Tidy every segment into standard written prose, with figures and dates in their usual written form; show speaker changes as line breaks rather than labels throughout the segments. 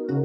Hey,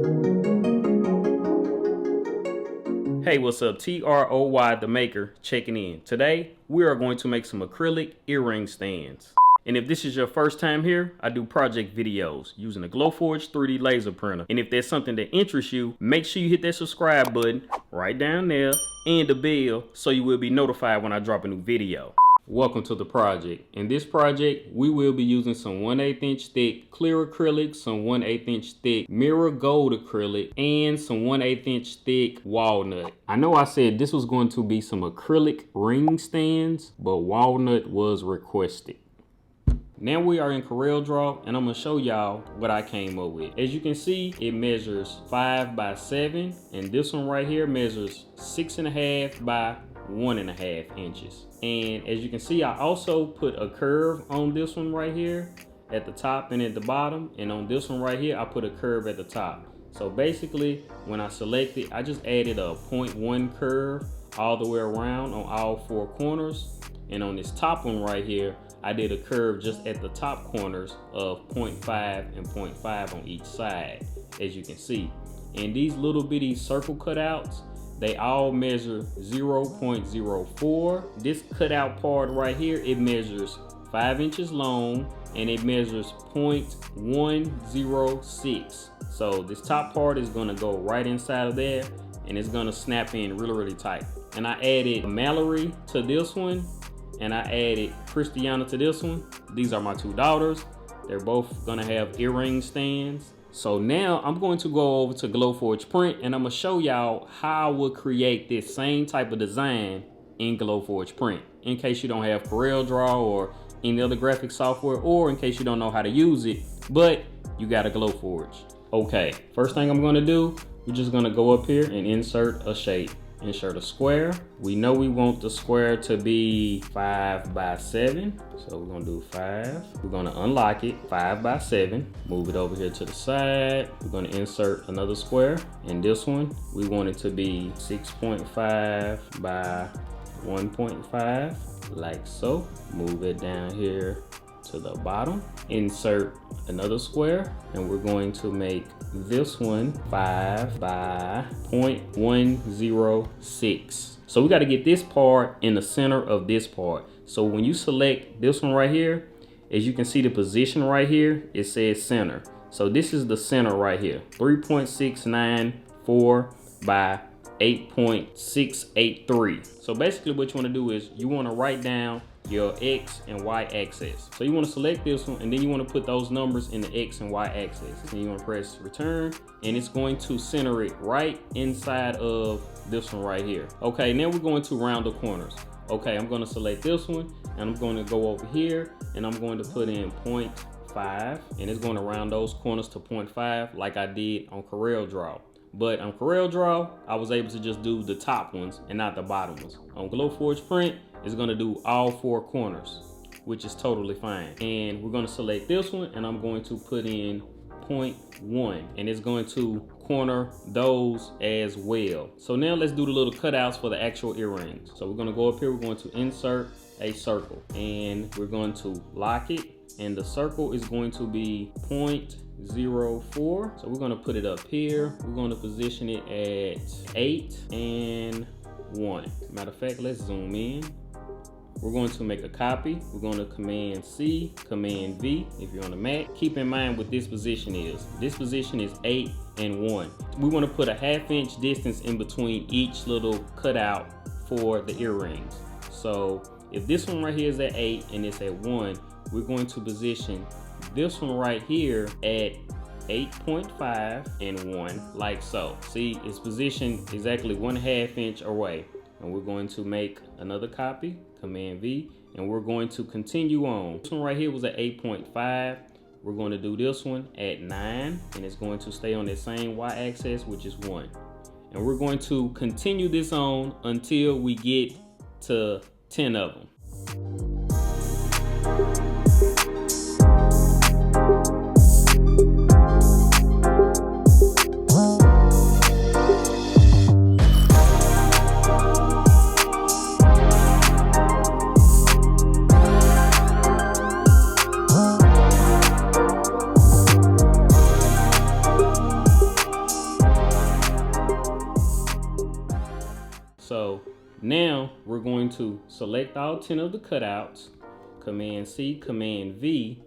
what's up? TROY the maker checking in. Today, we are going to make some acrylic earring stands. And if this is your first time here, I do project videos using the Glowforge 3D laser printer. And if there's something that interests you, make sure you hit that subscribe button right down there and the bell so you will be notified when I drop a new video. Welcome to the project. In this project, we will be using some 1/8 inch thick clear acrylic, some 1/8 inch thick mirror gold acrylic, and some 1/8 inch thick walnut. I know I said this was going to be some acrylic ring stands, but walnut was requested. Now we are in CorelDRAW, and I'm gonna show y'all what I came up with. As you can see, it measures 5 by 7, and this one right here measures 6.5 by 1.5 inches. And as you can see, I also put a curve on this one right here at the top and at the bottom, and on this one right here I put a curve at the top. So basically, when I select it, I just added a 0.1 curve all the way around on all 4 corners, and on this top one right here I did a curve just at the top corners of 0.5 and 0.5 on each side, as you can see. And these little bitty circle cutouts, they all measure 0.04. This cutout part right here, it measures 5 inches long and it measures 0.106. So this top part is gonna go right inside of there and it's gonna snap in really tight. And I added Mallory to this one and I added Christiana to this one. These are my 2 daughters. They're both gonna have earring stands. So now I'm going to go over to Glowforge Print and I'm gonna show y'all how I would create this same type of design in Glowforge Print, in case you don't have CorelDRAW or any other graphic software, or in case you don't know how to use it, but you got a Glowforge. Okay, first thing I'm gonna do, we're just gonna go up here and insert a shape. Insert a square. We know we want the square to be 5 by 7. So we're gonna do 5. We're gonna unlock it, 5 by 7. Move it over here to the side. We're gonna insert another square. And this one, we want it to be 6.5 by 1.5, like so. Move it down here to the bottom. Insert another square, and we're going to make this one 5 by 0.106. So we got to get this part in the center of this part. So when you select this one right here, as you can see the position right here, it says center. So this is the center right here, 3.694 by 8.683. So basically what you want to do is you want to write down your X and Y axis. So you want to select this one and then you want to put those numbers in the X and Y axis. And you want to press return and it's going to center it right inside of this one right here. Okay, now we're going to round the corners. Okay, I'm going to select this one and I'm going to go over here and I'm going to put in 0.5 and it's going to round those corners to 0.5 like I did on CorelDRAW. But on CorelDRAW, I was able to just do the top ones and not the bottom ones. On Glowforge Print, it's gonna do all 4 corners, which is totally fine. And we're gonna select this one and I'm going to put in 0.1 and it's going to corner those as well. So now let's do the little cutouts for the actual earrings. So we're gonna go up here, we're going to insert a circle and we're going to lock it, and the circle is going to be 0.04. So we're gonna put it up here. We're gonna position it at 8 and 1. Matter of fact, let's zoom in. We're going to make a copy. We're going to Command C, Command V if you're on the Mac. Keep in mind what this position is. This position is 8 and 1. We want to put a 1/2 inch distance in between each little cutout for the earrings. So if this one right here is at 8 and it's at 1, we're going to position this one right here at 8.5 and 1, like so. See, it's positioned exactly 1/2 inch away. And we're going to make another copy, Command V, and we're going to continue on. This one right here was at 8.5. We're going to do this one at 9, and it's going to stay on the same Y-axis, which is 1. And we're going to continue this on until we get to 10 of them. Now we're going to select all 10 of the cutouts, Command C, Command V,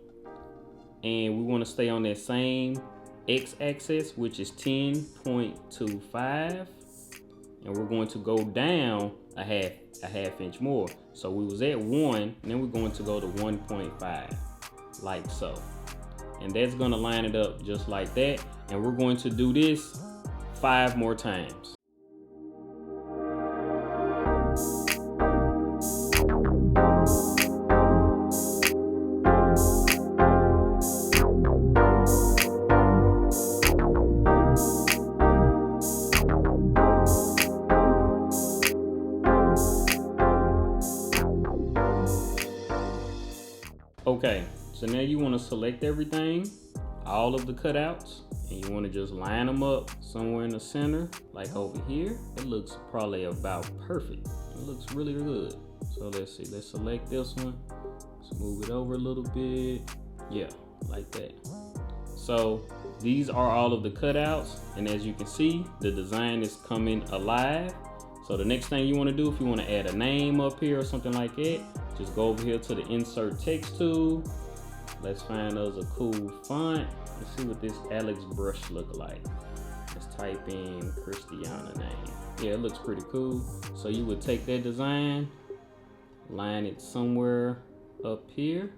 and we want to stay on that same x-axis, which is 10.25, and we're going to go down a half inch more. So we was at 1, and then we're going to go to 1.5, like so. And that's going to line it up just like that, and we're going to do this 5 more times. Okay, so now you want to select everything, all of the cutouts, and you want to just line them up somewhere in the center, like over here. It looks probably about perfect. It looks really good. So let's see, let's select this one. Let's move it over a little bit. Yeah, like that. So these are all of the cutouts, and as you can see, the design is coming alive. So the next thing you want to do, if you want to add a name up here or something like that, just go over here to the insert text tool. Let's find us a cool font. Let's see what this Alex brush look like. Let's type in Christiana name. Yeah, it looks pretty cool. So you would take that design, line it somewhere up here.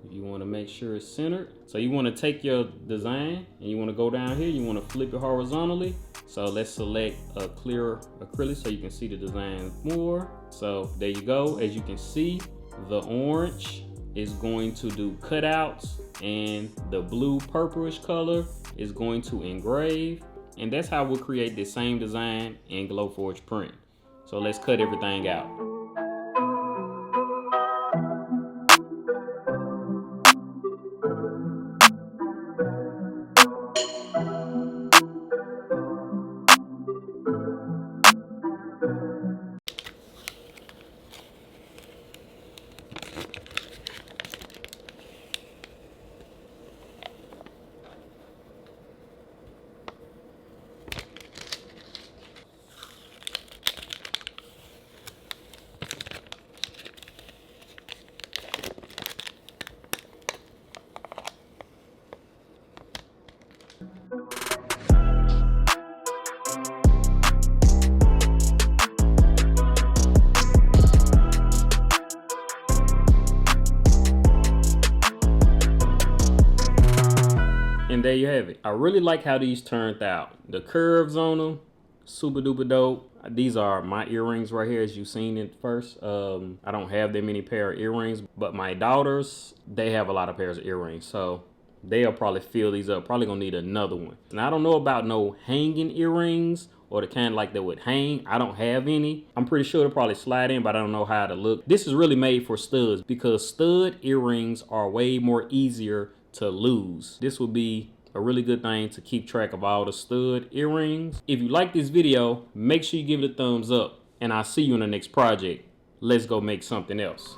You want to make sure it's centered. So you want to take your design and you want to go down here. You want to flip it horizontally. So let's select a clear acrylic so you can see the design more. So there you go. As you can see, the orange is going to do cutouts and the blue purplish color is going to engrave. And that's how we'll create the same design in Glowforge print. So let's cut everything out. And there you have it. I really like how these turned out. The curves on them, super duper dope. These are my earrings right here, as you've seen it first. I don't have that many pair of earrings, but my daughters, they have a lot of pairs of earrings. So they'll probably fill these up. Probably gonna need another one. And I don't know about no hanging earrings or the kind like that would hang. I don't have any. I'm pretty sure they'll probably slide in, but I don't know how to look. This is really made for studs because stud earrings are way more easier to lose. This would be a really good thing to keep track of all the stud earrings. If you like this video, make sure you give it a thumbs up, and I'll see you in the next project. Let's go make something else.